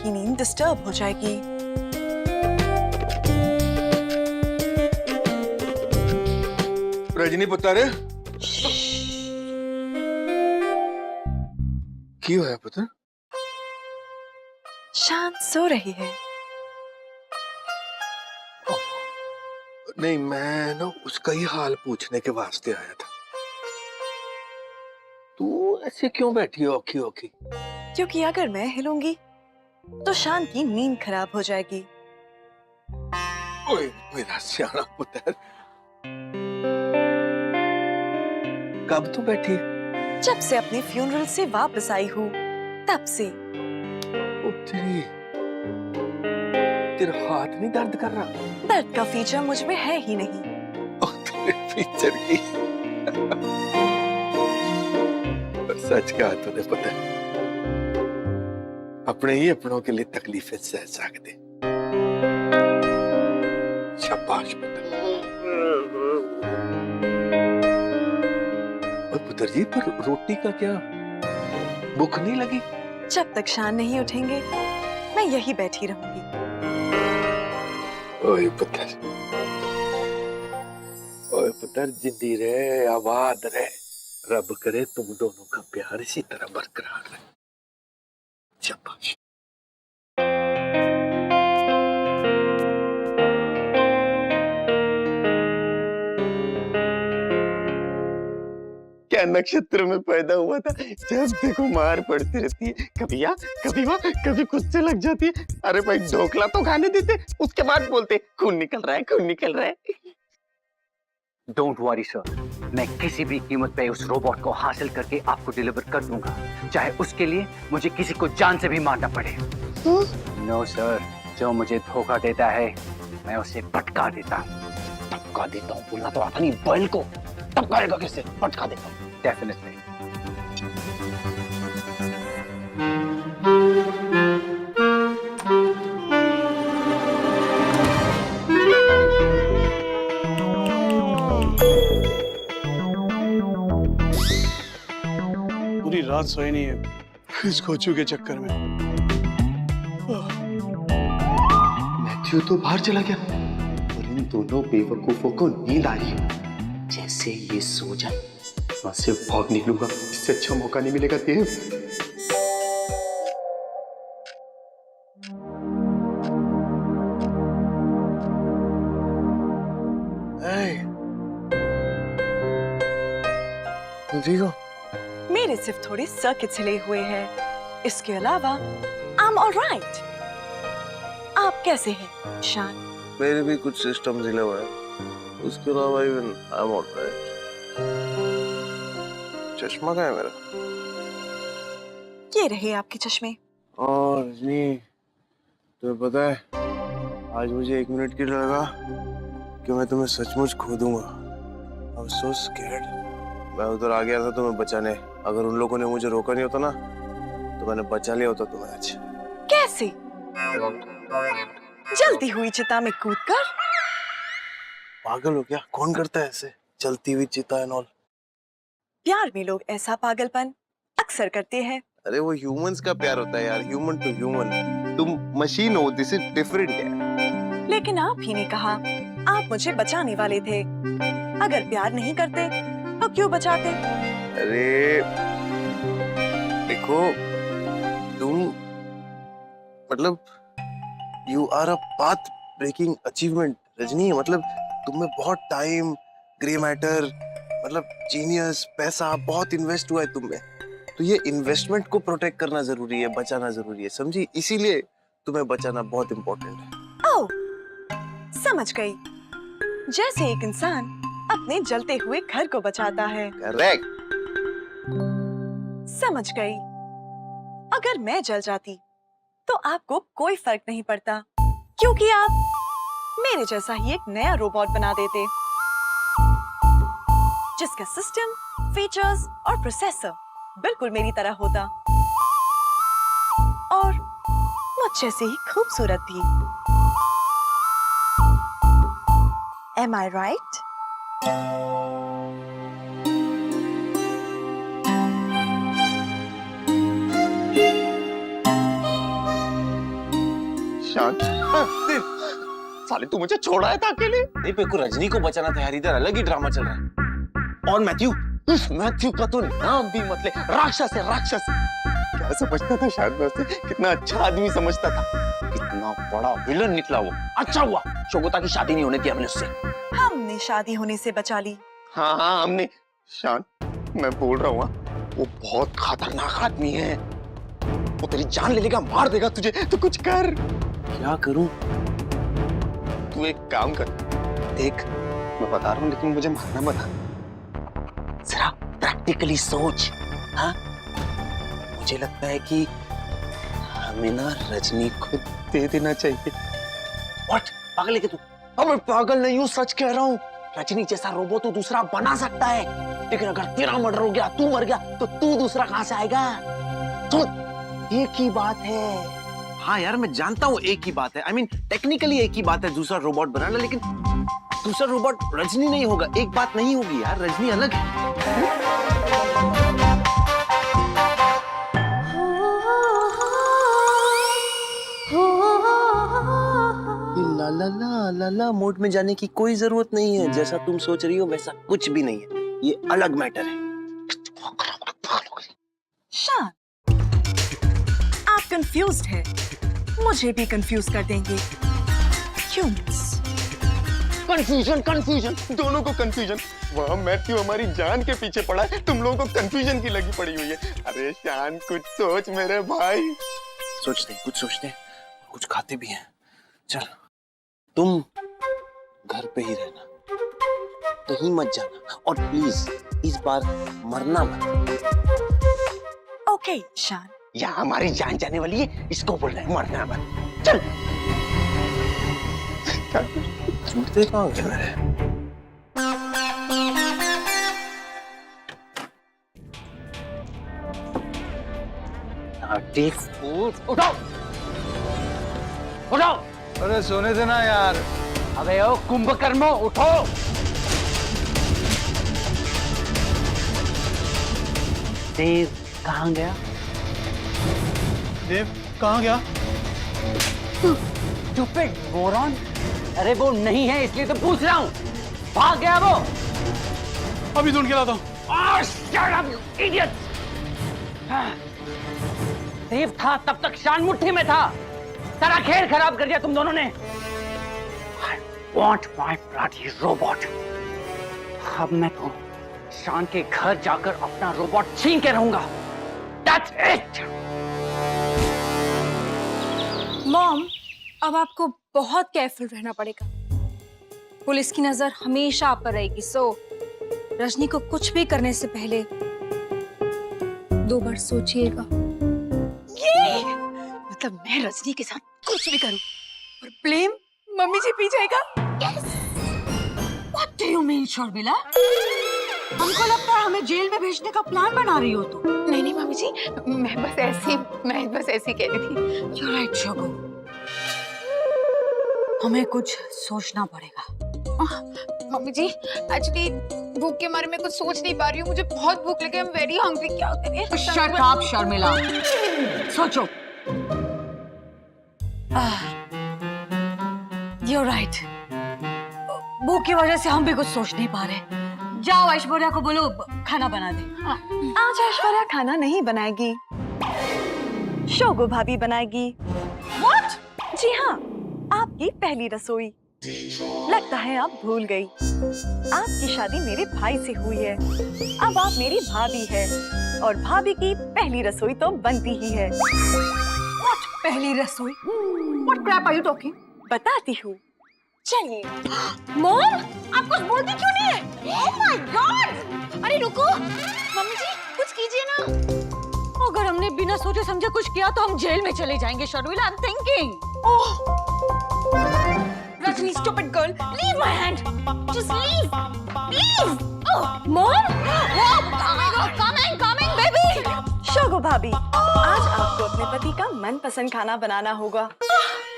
आपकी नींद डिस्टर्ब हो जाएगी। रजनी पुत्र क्यों है पुत्र? शान सो रही है। नहीं, मैं ना उसका ही हाल पूछने के वास्ते आया था। तू ऐसे क्यों बैठी हो औखी औखी? क्योंकि अगर मैं हिलूंगी तो शान की नींद खराब हो जाएगी। ओए मेरा सियाना पुत्र, कब तू बैठी? जब से अपने फ्यूनरल से वापस आई हूँ तब से। तेरी तेरा हाथ नहीं दर्द कर रहा? दर्द का फीचर मुझ में है ही नहीं। तेरे फीचर की सच कहा तूने पुत्र, अपने ही अपनों के लिए तकलीफें सह सकते। शाबाश पुत्र। और पुत्र जी, पर रोटी का क्या, भूख नहीं लगी? जब तक शान नहीं उठेंगे मैं यही बैठी रहूंगी। ओए पुत्र, ओए पुत्र, जिंदी रहे, आबाद रहे। रब करे तुम दोनों का प्यार इसी तरह बरकरार रहे। शाबाश। क्या नक्षत्र में पैदा हुआ था? जब देखो मार पड़ती रहती है, कभी यहाँ कभी वहाँ, कभी खुद से लग जाती है। अरे भाई ढोकला तो खाने देते, उसके बाद बोलते खून निकल रहा है, खून निकल रहा है। डोंट वरी सर, मैं किसी भी कीमत पे उस रोबोट को हासिल करके आपको डिलीवर कर दूंगा, चाहे उसके लिए मुझे किसी को जान से भी मारना पड़े। नो सर, जो मुझे धोखा देता है मैं उसे पटका देता हूँ। टपका देता हूँ बोलना तो आता नहीं, बैल को टपकाएगा कैसे? पटका देता हूँ। डेफिनेटली। पूरी रात सोए नहीं है इस कोचू के चक्कर में। मैथ्यू तो बाहर चला गया और इन दोनों बेवकूफों को नींद आ रही है। जैसे ये सो जाए वहां से भाग निकलूंगा, इससे अच्छा मौका नहीं मिलेगा देव। ठीक हो? मेरे सिर्फ थोड़े सर्किट्स हिले हुए हैं, इसके अलावा आई एम ऑलराइट। आप कैसे हैं शान? मेरे भी कुछ सिस्टम हिले हुए हैं, उसके अलावा इवन आई एम ऑलराइट। चश्मा कहाँ है मेरा? ये रहे आपके चश्मे। और रजनी, तुम्हें पता है आज मुझे 1 मिनट की लगा कि मैं तुम्हें सचमुच खो दूंगा। I was so scared. मैं उधर आ गया था तुम्हें बचाने। अगर उन लोगों ने मुझे रोका नहीं होता ना तो मैंने बचा लिया होता तुम्हें आज। कैसे? जलती हुई चिता में कूदकर? पागल हो क्या? कौन करता है ऐसे चलती हुई चिता एंड ऑल? प्यार में लोग ऐसा पागलपन अक्सर करते हैं। अरे वो ह्यूमंस का प्यार होता है यार, ह्यूमन टू ह्यूमन। तुम मशीन हो, दिस इज डिफरेंट यार। लेकिन आप ही ने कहा आप मुझे बचाने वाले थे। अगर प्यार नहीं करते तो क्यों बचाते? अरे देखो, तुम मतलब you are a path breaking achievement Rajni. मतलब तुम में बहुत टाइम, ग्रे मैटर, मतलब जीनियस, पैसा बहुत इन्वेस्ट हुआ है तुम में। तो ये इन्वेस्टमेंट को प्रोटेक्ट करना जरूरी है, बचाना जरूरी है, समझी? इसीलिए तुम्हें बचाना बहुत इंपॉर्टेंट है। ओह, समझ गई। जैसे एक इंसान अपने जलते हुए घर को बचाता है। करेक्ट। समझ गई। अगर मैं जल जाती तो आपको कोई फर्क नहीं पड़ता, क्योंकि आप मेरे जैसा ही एक नया रोबोट बना देते जिसका सिस्टम, फीचर्स और प्रोसेसर बिल्कुल मेरी तरह होता और मुझ जैसे ही खूबसूरत भी। Am I right? साले तू मुझे छोड़ा है था अकेले। नहीं पे को रजनी को बचाना था यार, इधर अलग ही ड्रामा चल रहा है। और मैथ्यू, उस मैथ्यू का तो नाम भी मत ले, राक्षस है राक्षस। क्या समझता था शायद मैं उसे, कितना अच्छा आदमी समझता था, कितना बड़ा विलन निकला वो। अच्छा हुआ शोगोता की शादी नहीं होने दी हमने उससे। हमने शादी होने से बचा ली। हाँ हाँ हमने। शान मैं बोल रहा हूँ वो बहुत खतरनाक आदमी है, वो तेरी जान ले लेगा, मार देगा तुझे। तो कुछ कर। क्या करूं? तू एक काम कर, देख मैं बता रहा हूँ लेकिन मुझे मारना मत। जरा प्रैक्टिकली सोच। हाँ मुझे लगता है कि हमें ना रजनी को दे देना चाहिए। व्हाट? पागल है क्या तू? अब मैं पागल नहीं हूँ, सच कह रहा हूँ। रजनी जैसा रोबोट तो दूसरा बना सकता है, लेकिन अगर तेरा मर्डर हो गया, तू मर गया, तो तू दूसरा कहां से आएगा? सुन एक ही बात है। हाँ यार मैं जानता हूँ एक ही बात है, आई मीन टेक्निकली एक ही बात है दूसरा रोबोट बनाना, लेकिन दूसरा रोबोट रजनी नहीं होगा। एक बात नहीं होगी यार, रजनी अलग है। ला ला ला ला ला मोड में जाने की कोई जरूरत नहीं है। जैसा तुम सोच रही हो वैसा कुछ भी नहीं है, ये अलग मैटर है। शान, आप कंफ्यूज्ड हैं, मुझे भी कंफ्यूज कर देंगे। क्यों? कंफ्यूजन कंफ्यूजन, दोनों को कंफ्यूजन। वहाँ मैथ्यू हमारी जान के पीछे पड़ा है, तुम लोगों को कंफ्यूजन की लगी पड़ी हुई है। अरे शान कुछ सोच मेरे भाई। सोचते हैं, कुछ सोचते हैं, कुछ खाते भी हैं। चल तुम घर पे ही रहना, कहीं मत जाना, और प्लीज इस बार मरना मत। ओके शान। यहाँ हमारी जान जाने वाली है, इसको बोल रहे हैं मरना मत। चल छूटते कहाँ गए मेरे? उठाओ उठाओ। अरे सोने देना यार। अबे ओ कुंभकर्णो उठो। देव कहाँ गया? देव कहाँ गया? Stupid moron! अरे वो नहीं है इसलिए तो पूछ रहा हूँ। भाग गया वो। अभी ढूंढ के लाता हूँ। Oh, shut up, you idiot! देव था तब तक शान मुट्ठी में था, सारा खेल खराब कर दिया तुम दोनों ने। I want my bloody robot. अब मैं तो शान के घर जाकर अपना रोबोट छीन के रहूंगा। That's it! मॉम, अब आपको बहुत केयरफुल रहना पड़ेगा। पुलिस की नजर हमेशा आप पर रहेगी, सो रजनी को कुछ भी करने से पहले 2 बार सोचिएगा। ये मतलब मैं रजनी के साथ कुछ भी करूं और ब्लेम मम्मी जी पी जाएगा। What do you mean, Sharmila? हमको लगता है हमें जेल में भेजने का प्लान बना रही हो तुम। नहीं नहीं मम्मी जी, मैं बस ऐसे ही कह रही थी। You're right, Shobhu. हमें कुछ सोचना पड़ेगा। मम्मी जी एक्चुअली भूख के मारे मैं कुछ सोच नहीं पा रही हूँ, मुझे बहुत भूख लगी, आई एम वेरी हंग्री। क्या करें? Shut up, Sharmila. सोचो। You're right। भूख की वजह से हम भी कुछ सोच नहीं पा रहे। जाओ ऐश्वर्या को बोलो खाना बना दे। आज ऐश्वर्या खाना नहीं बनाएगी, शोगो भाभी बनाएगी। What? जी हाँ, आपकी पहली रसोई। लगता है आप भूल गई, आपकी शादी मेरे भाई से हुई है, अब आप मेरी भाभी है, और भाभी की पहली रसोई तो बनती ही है। What? पहली रसोई? What crap are you talking? बताती हूँ, चलिए। मॉम, आप कुछ बोलती क्यों नहीं है? Oh my God! अरे रुको, मम्मी जी कुछ कीजिए ना। अगर हमने बिना सोचे समझे कुछ किया तो हम जेल में चले जाएंगे Sharmila. I'm thinking। Rajni, stupid girl, leave my hand. Just leave, leave. Oh, mom! Whoa, coming, baby. शोगो भाभी, आज आपको अपने पति का मनपसंद खाना बनाना होगा।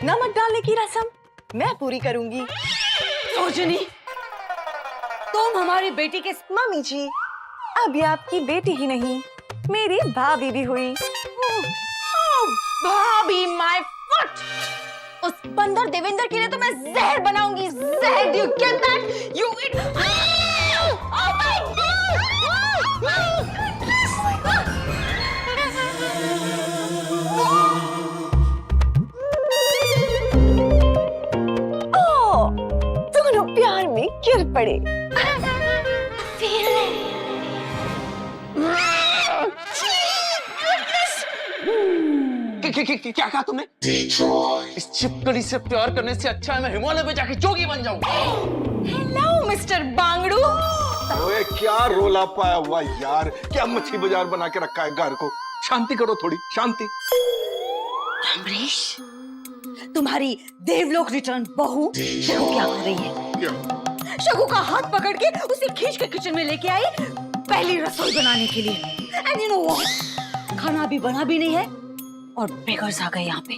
नमक डालने की रस्म मैं पूरी करूंगी। रोशनी, तुम हमारी बेटी के मम्मी जी, अब ये आपकी बेटी ही नहीं, मेरी भाभी भी हुई। भाभी, my foot. उस बंदर देवेंद्र के लिए तो मैं जहर बनाऊंगी, जहर। Do you get that? You it. Oh my दोनों प्यार में गिर पड़े। क्या कहा तुमने? इस छिपकली से प्यार करने से अच्छा है मैं हिमालय में जाके जोगी बन जाऊं। हेलो मिस्टर बांगड़ू। ओए क्या रोला पाया हुआ यार, क्या मच्छी बाजार बना के रखा है घर को। शांति करो थोड़ी, शांति। अमरीश, तुम्हारी देवलोक रिटर्न बहू शगु क्या कर रही है? क्या? शगु का हाथ पकड़ के उसे खींच के किचन में लेके आई पहली रसोई बनाने के लिए। एंड यू नो व्हाट, खाना अभी बना भी नहीं है और बेगर्स आ गए यहाँ पे।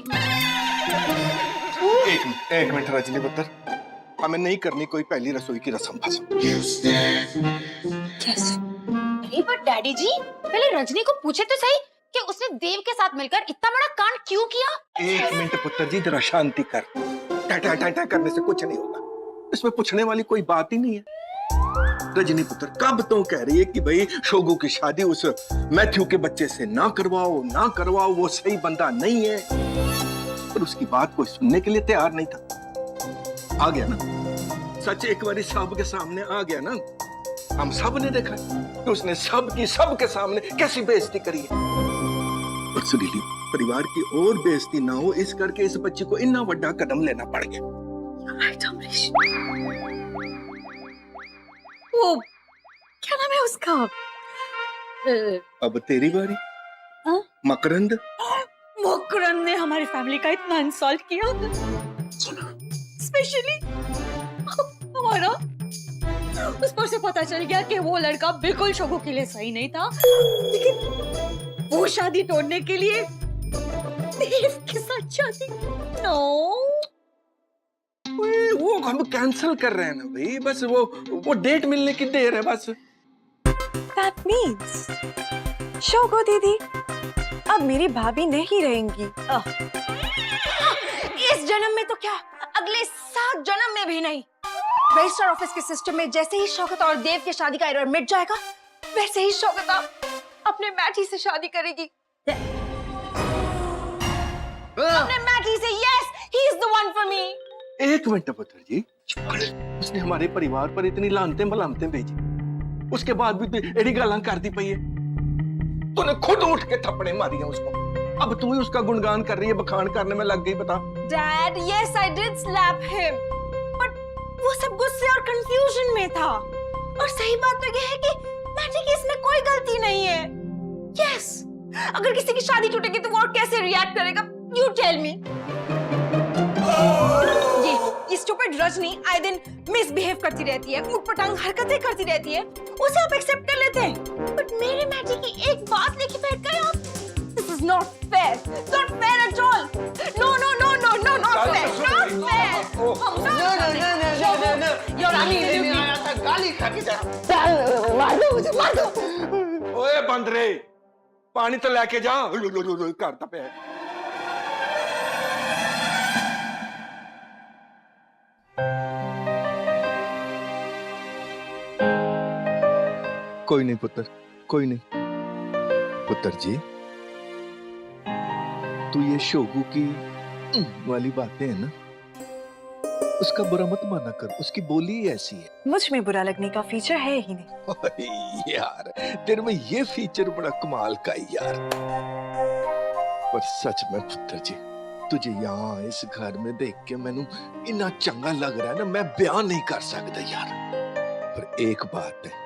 एक मिनट रजनी पुत्र, हमें नहीं करनी कोई पहली रसोई की रस्म भस्म। अरे पर डैडी जी, पहले रजनी को पूछे तो सही कि उसने देव के साथ मिलकर इतना बड़ा कांड क्यों किया। एक मिनट पुत्र जी, जरा शांति कर। टाटा टाटा करने से कुछ नहीं होगा, इसमें पूछने वाली कोई बात ही नहीं है। रजनी पुत्र, कब तो कह रही है कि भाई शोगू की शादी उस मैथ्यू के बच्चे से ना करवाओ, वो सही बंदा नहीं है। पर उसकी बात कोई सुनने के लिए तैयार नहीं था। आ गया ना सच, एक बार सब के सामने आ गया ना। हम सब ने देखा कि उसने सबके सामने कैसी बेइज्जती करी है। और सुनीली, परिवार की और बेइज्जती ना हो इस करके इस बच्ची को इतना बड़ा कदम लेना पड़ गया। वो क्या नाम है उसका? अब तेरी बारी। हाँ? मकरंद। मकरंद ने हमारी फैमिली का इतना इंसल्ट किया, स्पेशली हमारा। उस पर से पता चल गया कि वो लड़का बिल्कुल शगु के लिए सही नहीं था, लेकिन वो शादी तोड़ने के लिए देव के साथ शादी। नो, वो हम कैंसिल कर रहे हैं ना भाई, बस वो डेट मिलने की देर है बस। That means शोगो दीदी अब मेरी भाभी नहीं रहेंगी। इस जन्म में तो क्या, अगले 7 जन्म में भी नहीं। रजिस्टर ऑफिस के सिस्टम में जैसे ही शौकत और देव की शादी का एरर मिट जाएगा, वैसे ही शौकत अपने मैठी से शादी करेगी। अपने मैठी से। Yes, he is the one for me. एक मिनट पुत्र जी, उसने हमारे परिवार पर इतनी लानतें मलामतें भेजी, उसके बाद भी तू एड़ी गालां करती पई है। तूने खुद उठ के थप्पड़े मारी हैं उसको, अब तू ही उसका गुणगान कर रही है, बखान करने में लग गई। बता। Dad, yes I did slap him, but वो सब गुस्से और कंफ्यूजन में था। और सही बात तो ये है कि मैटी की इसमें कोई गलती नहीं है। यस, अगर किसी की शादी टूटेगी तो वो और कैसे रिएक्ट करेगा? You tell me. ये स्टूपिड रजनी आए दिन मिसबिहेव करती रहती है, उटपटांग हरकतें करती रहती है, उसे आप एक्सेप्ट कर लेते हैं। बट मेरे मैटी की एक बात लेके बैठ गए आप। This is not fair, not fair at all. No no no no no, not fair, not fair. गाली खा के जा। मार दो। ओए बंदरे, पानी तो लेके जा। करता पे कोई नहीं पुत्र, कोई नहीं। पुत्र जी, तू ये शोगू की वाली बातें है ना, उसका बुरा मत माना कर, उसकी बोली ही ऐसी है। मुझ में बुरा लगने का फीचर है ही नहीं। यार तेरे में ये फीचर बड़ा कमाल का है यार। पर सच में पुत्र जी, तुझे यहाँ इस घर में देख के मैनू इतना चंगा लग रहा है ना, मैं बयान नहीं कर सकता यार। पर एक बात है,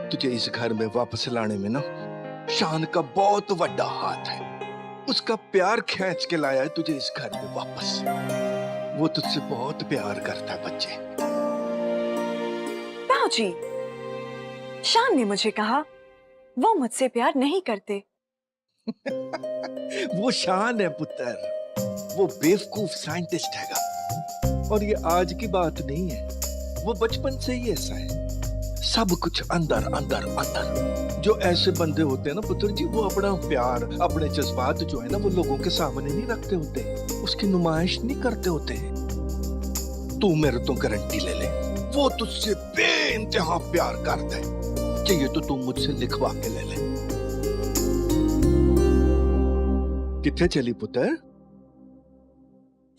तुझे इस घर में वापस लाने में ना शान का बहुत बड़ा हाथ है। उसका प्यार खींच के लाया है तुझे इस घर में वापस। वो तुझसे बहुत प्यार करता है बच्चे। बाबूजी, शान ने मुझे कहा वो मुझसे प्यार नहीं करते। वो शान है पुत्र, वो बेवकूफ साइंटिस्ट हैगा। और ये आज की बात नहीं है, वो बचपन से ही ऐसा है। सब कुछ अंदर अंदर अंदर। जो ऐसे बंदे होते हैं ना पुत्र जी, वो अपना प्यार, अपने जज्बात जो है ना, वो लोगों के सामने नहीं रखते होते, उसकी नुमाइश नहीं करते होते। तू मेरे तो गारंटी ले ले, वो तुझसे बेइंतहा प्यार करता है। चाहिए तो तू मुझसे लिखवा के ले ले। कितने चली पुत्र?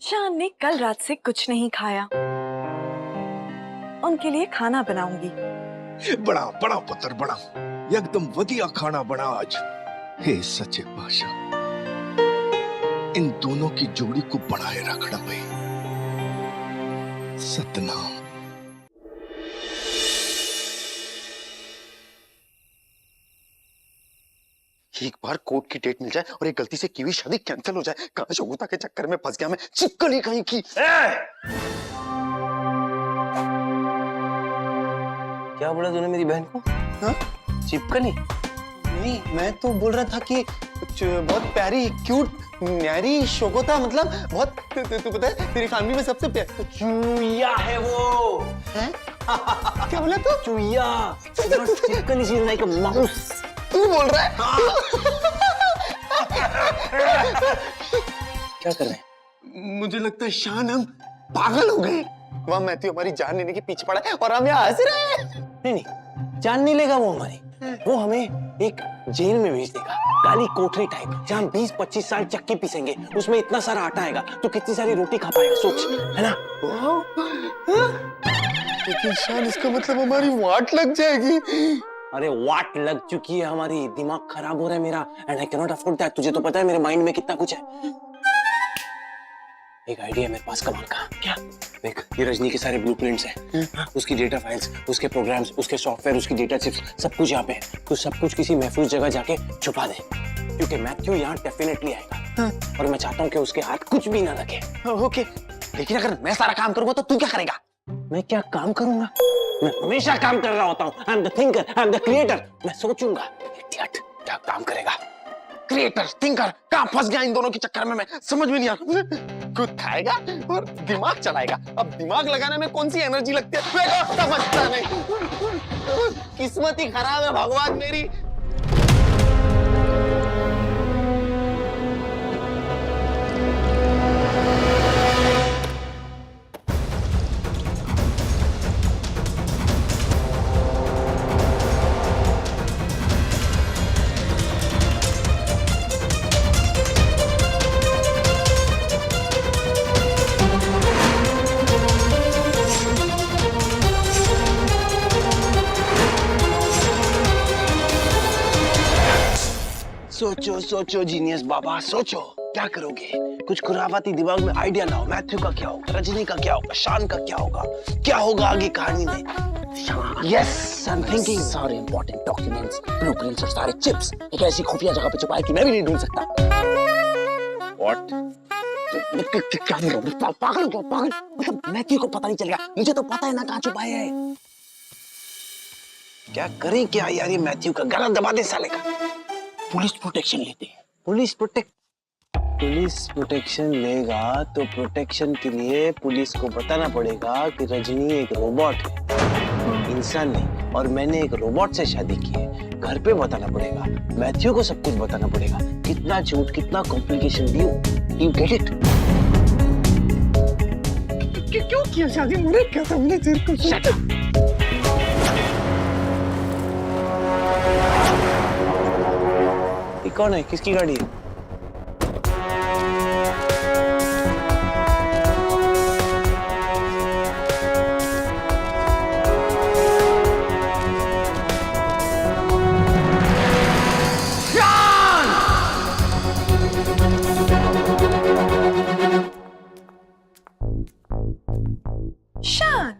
शान ने कल रात से कुछ नहीं खाया, उनके लिए खाना बनाऊंगी। बड़ा बड़ा पुत्र बड़ा, एकदम वधिया खाना बना आज। हे सच्चे पातशाह, इन दोनों की जोड़ी को बढ़ाए रखना भाई। सतनाम। एक बार कोर्ट की डेट मिल जाए और एक गलती से की हुई शादी कैंसिल हो जाए। कहां शगुता के चक्कर में फंस गया मैं, चिपकली कहीं की। क्या बोला तूने मेरी बहन को? हाँ? चिपकली? नहीं, मैं तो बोल रहा था कि बहुत प्यारी, क्यूट, न्यारी शोकोता, मतलब बहुत, तू पता है तेरी फैमिली में सबसे प्यारी चूया है वो। है? क्या बोला तू? चूया। चिपकली सी लाइक अ माउस। तू बोल रहा है? क्या कर रहे हैं? मुझे लगता है शान हम पागल हो गए। वह मैथ्यू हमारी जान लेने के पीछे पड़ा है और हम यहाँ हंस रहे हैं। नहीं, जान नहीं लेगा वो हमारी। वो हमें एक जेल में भेज देगा, काली कोठरी टाइप, जहाँ 20-25 साल चक्की पीसेंगे, उसमें इतना सारा आटा आएगा तो कितनी सारी रोटी खा पाएगा, सोच, है ना? लेकिन शान, इसका मतलब हमारी वाट लग जाएगी। अरे वाट लग चुकी है हमारी, दिमाग खराब हो रहा है मेरा, and I can not afford that. तुझे तो पता है मेरे माइंड में कितना कुछ है। एक आइडिया मेरे पास कमाल का। क्या? देख, ये रजनी के सारे ब्लूप्रिंट्स हैं, उसकी डेटा फाइल्स, उसके प्रोग्राम्स, उसके सॉफ्टवेयर, उसकी डेटा चिप्स, सब कुछ यहाँ पे है। तो सब कुछ किसी महफूज जगह जाके छुपा दे, क्योंकि मैथ्यू यहाँ डेफिनेटली आएगा। और मैं चाहता हूँ कि उसके हाथ कुछ भी ना लगे। ओके, लेकिन अगर मैं सारा काम करूंगा तो तू क्या करेगा? मैं क्या काम करूंगा? मैं हमेशा काम कर रहा होता हूँ। I am the thinker, I am the creator. मैं सोचूंगा। इडियट, क्या काम करेगा? क्रिएटर, थिंकर, कहाँ फंस गया इन दोनों के चक्कर में मैं, समझ में नहीं आ रहा। खुद खाएगा और दिमाग चलाएगा। अब दिमाग लगाने में कौन सी एनर्जी लगती है मैं तो समझता नहीं। किस्मत ही खराब है भगवान मेरी। सोचो सोचो जीनियस बाबा, सोचो क्या करोगे? कुछ खुराफाती दिमाग में आइडिया लाओ। मैथ्यू का क्या होगा, रजनी का क्या होगा, शान का क्या होगा, क्या होगा आगे कहानी में? Yes, I am thinking. सारे इंपॉर्टेंट डॉक्यूमेंट्स, ब्लूप्रिंट्स और सारे चिप्स एक ऐसी खुफिया जगह पे छुपाए कि मैं भी नहीं ढूंढ सकता। व्हाट? क्या बोल रहा हूँ? पागल हो गया, पागल। मतलब मैथ्यू को पता नहीं चलेगा, मुझे तो पता है ना कहाँ छुपाए है। क्या करें क्या यार, ये मैथ्यू का गला दबा दे साले का। पुलिस प्रोटेक्शन लेते हैं। पुलिस प्रोटेक्शन लेगा तो प्रोटेक्शन के लिए पुलिस को बताना पड़ेगा कि रजनी एक रोबोट है, इंसान नहीं, और मैंने एक रोबोट से शादी की है। घर पे बताना पड़ेगा, मैथ्यू को सब कुछ बताना पड़ेगा। कितना झूठ, कितना कॉम्प्लिकेशन, यू गेट इट? क्यों किया शादी? मुझे क्या समझे तेरे को? Shut up. ये कौन है? किसकी गाड़ी है? शान,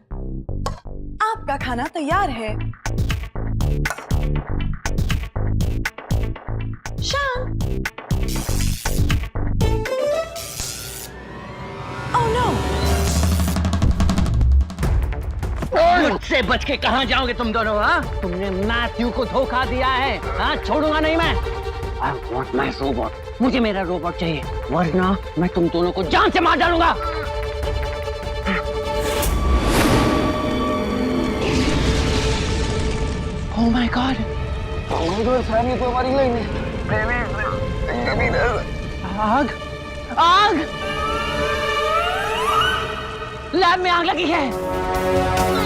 आपका खाना तैयार है। शान, ओह नो। मुझसे बच के कहां जाओगे तुम दोनों? हाँ, तुमने मैथ्यू को धोखा दिया है। हाँ, छोड़ूंगा नहीं मैं। I want my robot. मुझे मेरा रोबोट चाहिए, वरना मैं तुम दोनों को जान से मार डालूंगा। Oh my God! आग! आग! लैब में आग लगी है।